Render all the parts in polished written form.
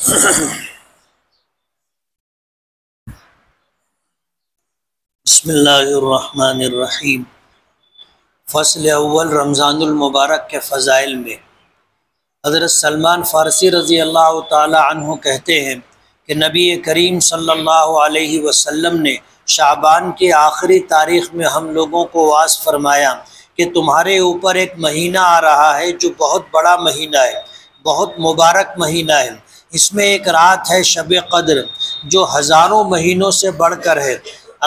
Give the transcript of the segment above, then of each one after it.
بسم اللہ الرحمن الرحیم۔ فصل اول رمضان المبارک کے فضائل میں حضرت سلمان فارسی رضی اللہ تعالی عنہ کہتے ہیں کہ نبی کریم صلی اللہ علیہ وسلم نے شعبان کی آخری تاریخ میں ہم لوگوں کو واعظ فرمایا کہ تمہارے اوپر ایک مہینہ آ رہا ہے جو بہت بڑا مہینہ ہے، بہت مبارک مہینہ ہے۔ اس میں ایک رات ہے شب قدر جو ہزاروں مہینوں سے بڑھ کر ہے۔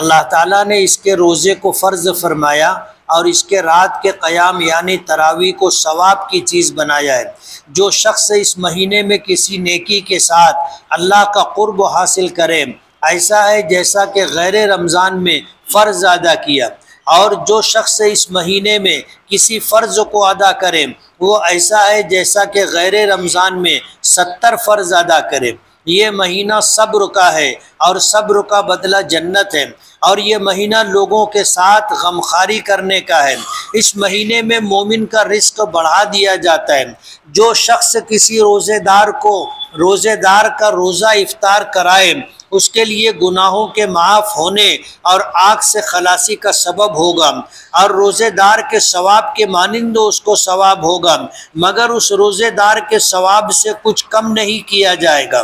اللہ تعالیٰ نے اس کے روزے کو فرض فرمایا اور اس کے رات کے قیام یعنی تراویح کو ثواب کی چیز بنایا ہے۔ جو شخص اس مہینے میں کسی نیکی کے ساتھ اللہ کا قرب حاصل کرے ایسا ہے جیسا کہ غیر رمضان میں فرض ادا کیا، اور جو شخص اس مہینے میں کسی فرض کو ادا کرے وہ ایسا ہے جیسا کہ غیر رمضان میں 70 فرض ادا کرے۔ یہ مہینہ صبر کا ہے اور صبر کا بدلہ جنت ہے، اور یہ مہینہ لوگوں کے ساتھ غمخواری کرنے کا ہے۔ اس مہینے میں مومن کا رزق بڑھا دیا جاتا ہے۔ جو شخص کسی روزے دار کا روزہ افطار کرائے اس کے لیے گناہوں کے معاف ہونے اور آگ سے خلاصی کا سبب ہوگا، اور روزے دار کے ثواب کے مانند اس کو ثواب ہوگا، مگر اس روزے دار کے ثواب سے کچھ کم نہیں کیا جائے گا۔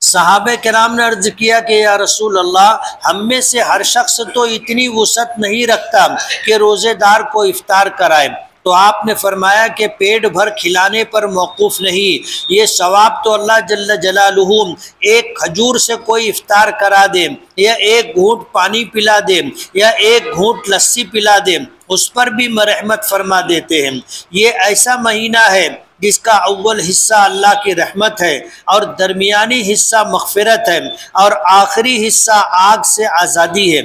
صحابہ کرام نے عرض کیا کہ یا رسول اللہ، ہم میں سے ہر شخص تو اتنی وسعت نہیں رکھتا کہ روزے دار کو افطار کرائے، تو آپ نے فرمایا کہ پیٹ بھر کھلانے پر موقوف نہیں، یہ ثواب تو اللہ جل جلالہ ایک کھجور سے کوئی افطار کرا دے یا ایک گھونٹ پانی پلا دے یا ایک گھونٹ لسی پلا دے اس پر بھی مرحمت فرما دیتے ہیں۔ یہ ایسا مہینہ ہے جس کا اول حصہ اللہ کی رحمت ہے اور درمیانی حصہ مغفرت ہے اور آخری حصہ آگ سے آزادی ہے۔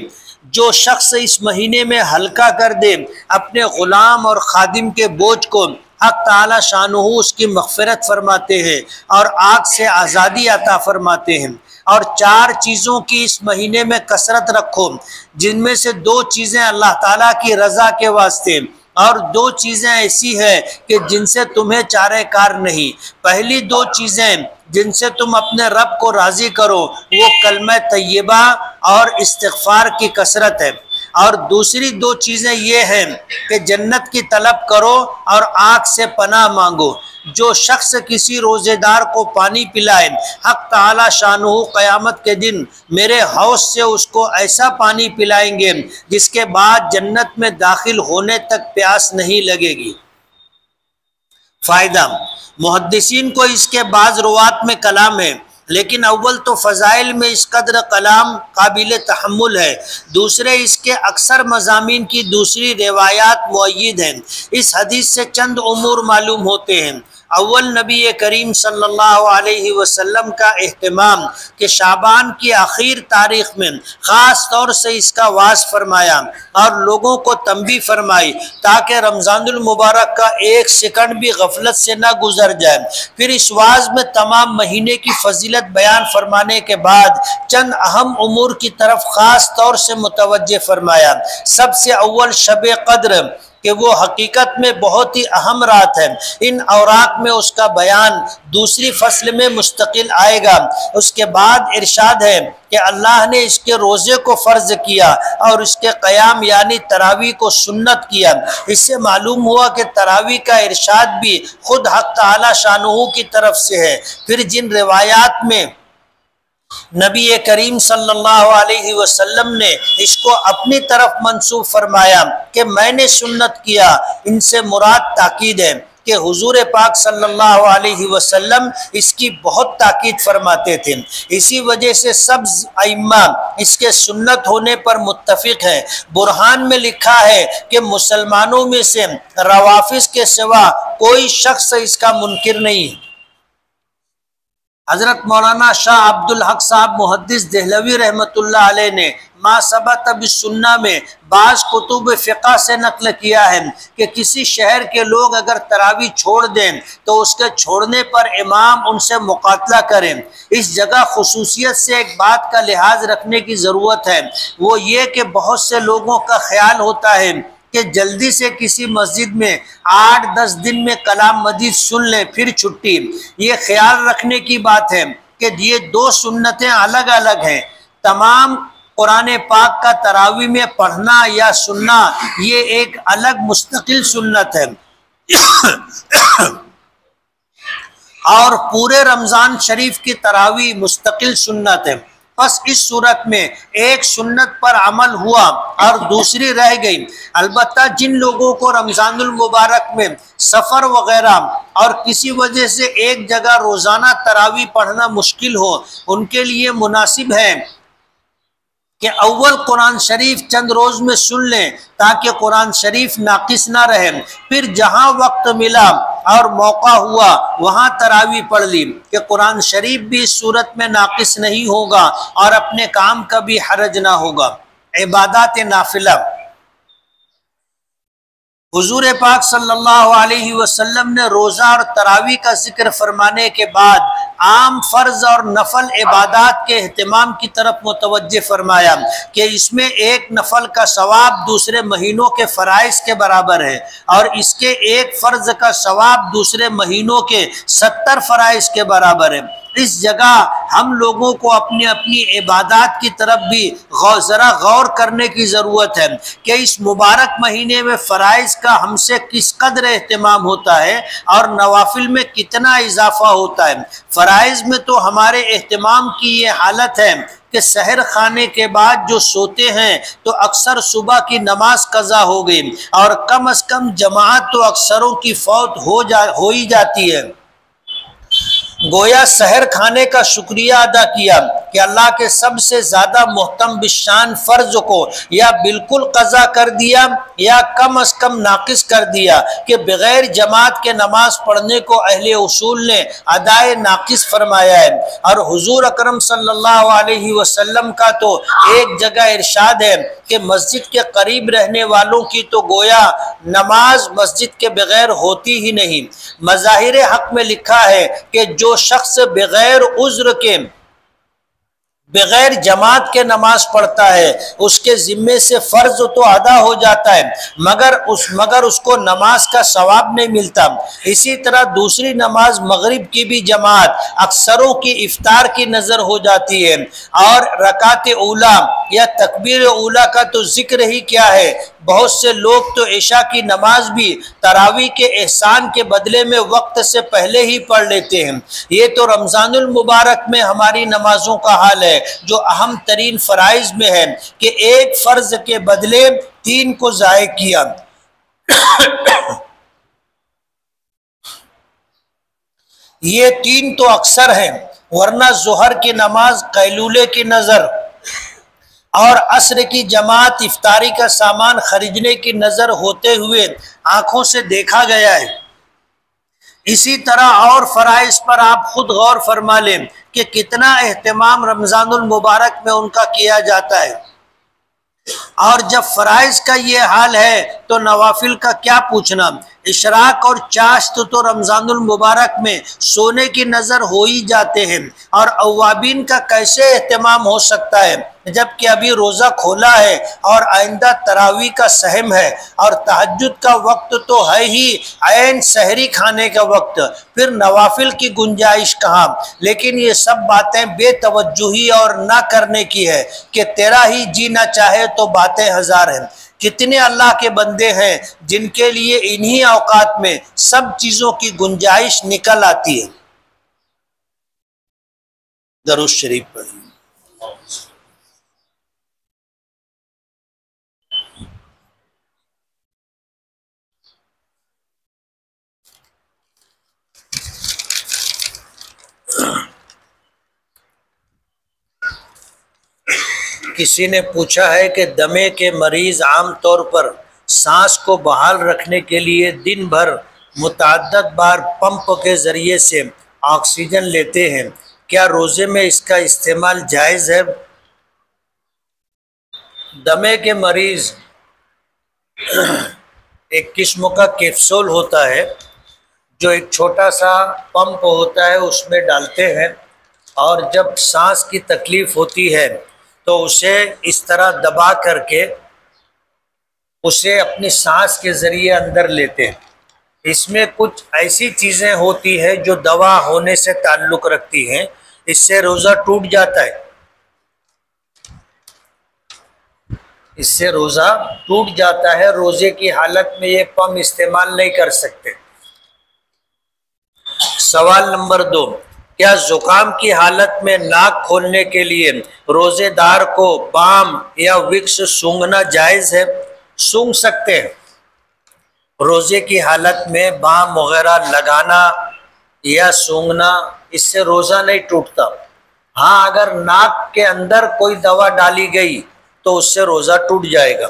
جو شخص اس مہینے میں ہلکا کر دے اپنے غلام اور خادم کے بوجھ کو، حق تعالی شانہ اس کی مغفرت فرماتے ہیں اور آگ سے آزادی عطا فرماتے ہیں۔ اور 4 چیزوں کی اس مہینے میں کثرت رکھو، جن میں سے 2 چیزیں اللہ تعالیٰ کی رضا کے واسطے اور 2 چیزیں ایسی ہیں کہ جن سے تمہیں چارہ کار نہیں۔ پہلی 2 چیزیں جن سے تم اپنے رب کو راضی کرو وہ کلمہ طیبہ اور استغفار کی کثرت ہے، اور دوسری 2 چیزیں یہ ہیں کہ جنت کی طلب کرو اور آگ سے پناہ مانگو۔ جو شخص کسی روزے دار کو پانی پلائے حق تعالی شانہ قیامت کے دن میرے حوض سے اس کو ایسا پانی پلائیں گے جس کے بعد جنت میں داخل ہونے تک پیاس نہیں لگے گی۔ فائدہ، محدثین کو اس کے بعض روات میں کلام ہے، لیکن اول تو فضائل میں اس قدر کلام قابل تحمل ہے، دوسرے اس کے اکثر مضامین کی دوسری روایات مؤید ہیں۔ اس حدیث سے چند امور معلوم ہوتے ہیں۔ اول، نبی کریم صلی اللہ علیہ وسلم کا اہتمام کہ شعبان کی آخر تاریخ میں خاص طور سے اس کا واعظ فرمایا اور لوگوں کو تنبیہ فرمائی تاکہ رمضان المبارک کا 1 سیکنڈ بھی غفلت سے نہ گزر جائے۔ پھر اس واعظ میں تمام مہینے کی فضیلت بیان فرمانے کے بعد چند اہم امور کی طرف خاص طور سے متوجہ فرمایا۔ سب سے اول شب قدر کہ وہ حقیقت میں بہت ہی اہم رات ہے۔ ان اوراق میں اس کا بیان دوسری فصل میں مستقل آئے گا۔ اس کے بعد ارشاد ہے کہ اللہ نے اس کے روزے کو فرض کیا اور اس کے قیام یعنی تراویح کو سنت کیا۔ اس سے معلوم ہوا کہ تراویح کا ارشاد بھی خود حق تعالی شانہ کی طرف سے ہے۔ پھر جن روایات میں نبی کریم صلی اللہ علیہ وسلم نے اس کو اپنی طرف منسوب فرمایا کہ میں نے سنت کیا، ان سے مراد تاکید ہے کہ حضور پاک صلی اللہ علیہ وسلم اس کی بہت تاکید فرماتے تھے۔ اسی وجہ سے سب ائمہ اس کے سنت ہونے پر متفق ہیں۔ برہان میں لکھا ہے کہ مسلمانوں میں سے روافض کے سوا کوئی شخص اس کا منکر نہیں۔ حضرت مولانا شاہ عبدالحق صاحب محدث دہلوی رحمۃ اللہ علیہ نے ما ثبت بالسنہ میں بعض کتب فقہ سے نقل کیا ہے کہ کسی شہر کے لوگ اگر تراویح چھوڑ دیں تو اس کے چھوڑنے پر امام ان سے مقاتلہ کریں۔ اس جگہ خصوصیت سے ایک بات کا لحاظ رکھنے کی ضرورت ہے، وہ یہ کہ بہت سے لوگوں کا خیال ہوتا ہے کہ جلدی سے کسی مسجد میں 8-10 دن میں کلام مجید سن لیں پھر چھٹی۔ یہ خیال رکھنے کی بات ہے کہ یہ دو سنتیں الگ الگ ہیں۔ تمام قرآن پاک کا تراویح میں پڑھنا یا سننا یہ ایک الگ مستقل سنت ہے اور پورے رمضان شریف کی تراویح مستقل سنت ہے۔ بس اس صورت میں ایک سنت پر عمل ہوا اور دوسری رہ گئی۔ البتہ جن لوگوں کو رمضان المبارک میں سفر وغیرہ اور کسی وجہ سے ایک جگہ روزانہ تراویح پڑھنا مشکل ہو، ان کے لیے مناسب ہے کہ اول قرآن شریف چند روز میں سن لیں تاکہ قرآن شریف ناقص نہ رہے، پھر جہاں وقت ملا اور موقع ہوا وہاں تراویح پڑھ لی کہ قرآن شریف بھی اس صورت میں ناقص نہیں ہوگا اور اپنے کام کا بھی حرج نہ ہوگا۔ عبادات نافلہ، حضور پاک صلی اللہ علیہ وسلم نے روزہ اور تراویح کا ذکر فرمانے کے بعد عام فرض اور نفل عبادات کے اہتمام کی طرف متوجہ فرمایا کہ اس میں ایک نفل کا ثواب دوسرے مہینوں کے فرائض کے برابر ہے اور اس کے ایک فرض کا ثواب دوسرے مہینوں کے 70 فرائض کے برابر ہے۔ اس جگہ ہم لوگوں کو اپنی اپنی عبادات کی طرف بھی ذرا غور کرنے کی ضرورت ہے کہ اس مبارک مہینے میں فرائض کا ہم سے کس قدر اہتمام ہوتا ہے اور نوافل میں کتنا اضافہ ہوتا ہے۔ فرائض میں تو ہمارے اہتمام کی یہ حالت ہے کہ سحر کھانے کے بعد جو سوتے ہیں تو اکثر صبح کی نماز قضا ہو گئی اور کم از کم جماعت تو اکثروں کی فوت ہو ہی جاتی ہے۔ گویا سحر کھانے کا شکریہ ادا کیا کہ اللہ کے سب سے زیادہ محتم بالشان فرض کو یا بالکل قضا کر دیا یا کم از کم ناقص کر دیا کہ بغیر جماعت کے نماز پڑھنے کو اہل اصول نے ادائے ناقص فرمایا ہے۔ اور حضور اکرم صلی اللہ علیہ وسلم کا تو ایک جگہ ارشاد ہے کہ مسجد کے قریب رہنے والوں کی تو گویا نماز مسجد کے بغیر ہوتی ہی نہیں۔ مظاہر حق میں لکھا ہے کہ جو شخص بغیر عذر کے بغیر جماعت کے نماز پڑھتا ہے اس کے ذمے سے فرض تو ادا ہو جاتا ہے مگر اس کو نماز کا ثواب نہیں ملتا۔ اسی طرح دوسری نماز مغرب کی بھی جماعت اکثروں کی افطار کی نظر ہو جاتی ہے اور رکعت اولا یا تکبیر اولا کا تو ذکر ہی کیا ہے۔ بہت سے لوگ تو عشاء کی نماز بھی تراویح کے احسان کے بدلے میں وقت سے پہلے ہی پڑھ لیتے ہیں۔ یہ تو رمضان المبارک میں ہماری نمازوں کا حال ہے جو اہم ترین فرائض میں ہے کہ ایک فرض کے بدلے 3 کو ضائع کیا۔ یہ 3 تو اکثر ہیں، ورنہ ظہر کی نماز قیلولے کی نظر اور عصر کی جماعت افطاری کا سامان خریدنے کی نظر ہوتے ہوئے آنکھوں سے دیکھا گیا ہے۔ اسی طرح اور فرائض پر آپ خود غور فرما لیں کہ کتنا اہتمام رمضان المبارک میں ان کا کیا جاتا ہے، اور جب فرائض کا یہ حال ہے تو نوافل کا کیا پوچھنا۔ اشراق اور چاشت تو رمضان المبارک میں سونے کی نظر ہو ہی جاتے ہیں، اور اوابین کا کیسے اہتمام ہو سکتا ہے جبکہ ابھی روزہ کھولا ہے اور آئندہ تراویح کا سحم ہے، اور تہجد کا وقت تو ہے ہی عین سحری کھانے کا وقت، پھر نوافل کی گنجائش کہاں۔ لیکن یہ سب باتیں بے توجہی اور نہ کرنے کی ہے کہ تیرا ہی جی نہ چاہے تو باتیں ہزار ہیں۔ کتنے اللہ کے بندے ہیں جن کے لیے انہی اوقات میں سب چیزوں کی گنجائش نکل آتی ہے۔ درود شریف پڑھیں۔ کسی نے پوچھا ہے کہ دمے کے مریض عام طور پر سانس کو بحال رکھنے کے لیے دن بھر متعدد بار پمپ کے ذریعے سے آکسیجن لیتے ہیں، کیا روزے میں اس کا استعمال جائز ہے؟ دمے کے مریض ایک قسم کا کیپسول ہوتا ہے جو ایک چھوٹا سا پمپ ہوتا ہے، اس میں ڈالتے ہیں، اور جب سانس کی تکلیف ہوتی ہے تو اسے اس طرح دبا کر کے اسے اپنی سانس کے ذریعے اندر لیتے ہیں۔ اس میں کچھ ایسی چیزیں ہوتی ہیں جو دوا ہونے سے تعلق رکھتی ہیں، اس سے روزہ ٹوٹ جاتا ہے، اس سے روزہ ٹوٹ جاتا ہے۔ روزے کی حالت میں یہ پم استعمال نہیں کر سکتے۔ سوال نمبر 2، کیا زکام کی حالت میں ناک کھولنے کے لیے روزے دار کو بام یا وکس سونگھنا جائز ہے؟ سونگھ سکتے ہیں۔ روزے کی حالت میں بام وغیرہ لگانا یا سونگھنا، اس سے روزہ نہیں ٹوٹتا۔ ہاں، اگر ناک کے اندر کوئی دوا ڈالی گئی تو اس سے روزہ ٹوٹ جائے گا۔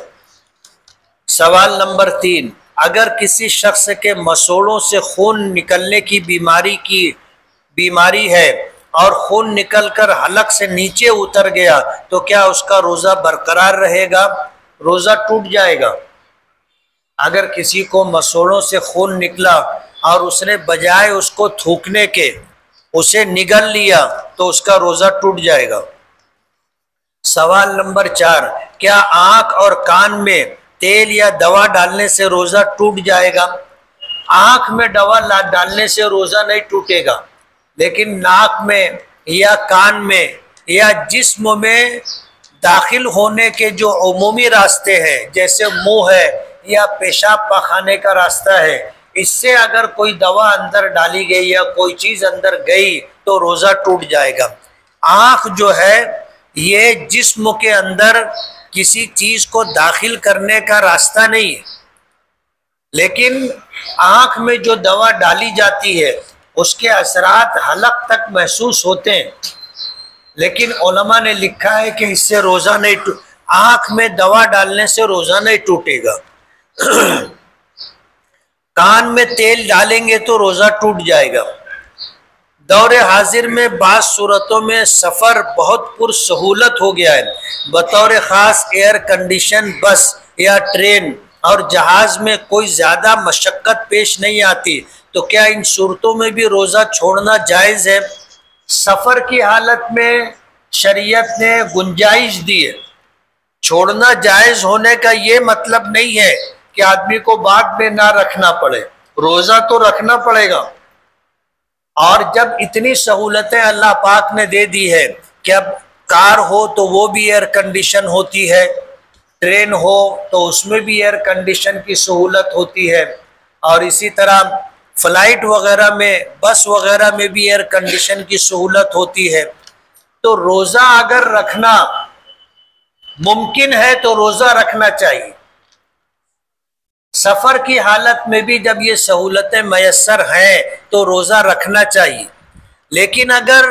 سوال نمبر 3، اگر کسی شخص کے مسوڑوں سے خون نکلنے کی بیماری ہے اور خون نکل کر حلق سے نیچے اتر گیا تو کیا اس کا روزہ برقرار رہے گا؟ روزہ ٹوٹ جائے گا۔ اگر کسی کو مسوڑوں سے خون نکلا اور اس نے بجائے اس کو تھوکنے کے اسے نگل لیا تو اس کا روزہ ٹوٹ جائے گا۔ سوال نمبر 4، کیا آنکھ اور کان میں تیل یا دوا ڈالنے سے روزہ ٹوٹ جائے گا؟ آنکھ میں دوا ڈالنے سے روزہ نہیں ٹوٹے گا، لیکن ناک میں یا کان میں یا جسم میں داخل ہونے کے جو عمومی راستے ہیں جیسے منہ ہے یا پیشاب پاخانے کا راستہ ہے، اس سے اگر کوئی دوا اندر ڈالی گئی یا کوئی چیز اندر گئی تو روزہ ٹوٹ جائے گا۔ آنکھ جو ہے یہ جسم کے اندر کسی چیز کو داخل کرنے کا راستہ نہیں ہے، لیکن آنکھ میں جو دوا ڈالی جاتی ہے اس کے اثرات حلق تک محسوس ہوتے ہیں، لیکن علماء نے لکھا ہے کہ اس سے روزہ نہیں آنکھ میں دوا ڈالنے سے روزہ نہیں ٹوٹے گا۔ کان میں تیل ڈالیں گے تو روزہ ٹوٹ جائے گا۔ دور حاضر میں بعض صورتوں میں سفر بہت پرسہولت ہو گیا ہے، بطور خاص ایئر کنڈیشن بس یا ٹرین اور جہاز میں کوئی زیادہ مشقت پیش نہیں آتی، تو کیا ان صورتوں میں بھی روزہ چھوڑنا جائز ہے؟ سفر کی حالت میں شریعت نے گنجائش دی ہے۔ چھوڑنا جائز ہونے کا یہ مطلب نہیں ہے کہ آدمی کو بعد میں نہ رکھنا پڑے، روزہ تو رکھنا پڑے گا۔ اور جب اتنی سہولتیں اللہ پاک نے دے دی ہے کہ اب کار ہو تو وہ بھی ایئر کنڈیشن ہوتی ہے، ٹرین ہو تو اس میں بھی ایئر کنڈیشن کی سہولت ہوتی ہے، اور اسی طرح فلائٹ وغیرہ میں بس وغیرہ میں بھی ایئر کنڈیشن کی سہولت ہوتی ہے، تو روزہ اگر رکھنا ممکن ہے تو روزہ رکھنا چاہیے۔ سفر کی حالت میں بھی جب یہ سہولتیں میسر ہیں تو روزہ رکھنا چاہیے، لیکن اگر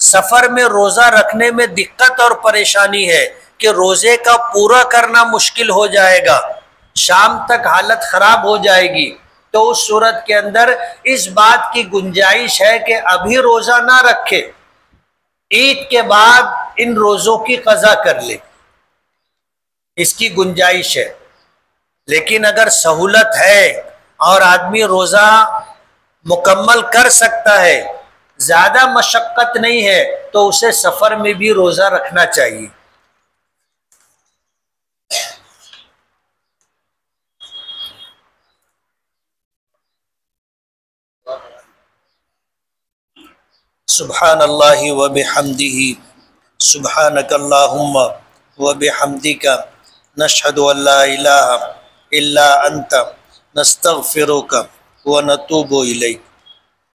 سفر میں روزہ رکھنے میں دقت اور پریشانی ہے کہ روزے کا پورا کرنا مشکل ہو جائے گا، شام تک حالت خراب ہو جائے گی، تو اس صورت کے اندر اس بات کی گنجائش ہے کہ ابھی روزہ نہ رکھے، عید کے بعد ان روزوں کی قضا کر لے، اس کی گنجائش ہے۔ لیکن اگر سہولت ہے اور آدمی روزہ مکمل کر سکتا ہے، زیادہ مشقت نہیں ہے، تو اسے سفر میں بھی روزہ رکھنا چاہیے۔ سبحان اللہ وبحمدہ، سبحانک اللہم وبحمدک، نشہد ان لا الہ الا انت، نستغفرک ونتوب الیک۔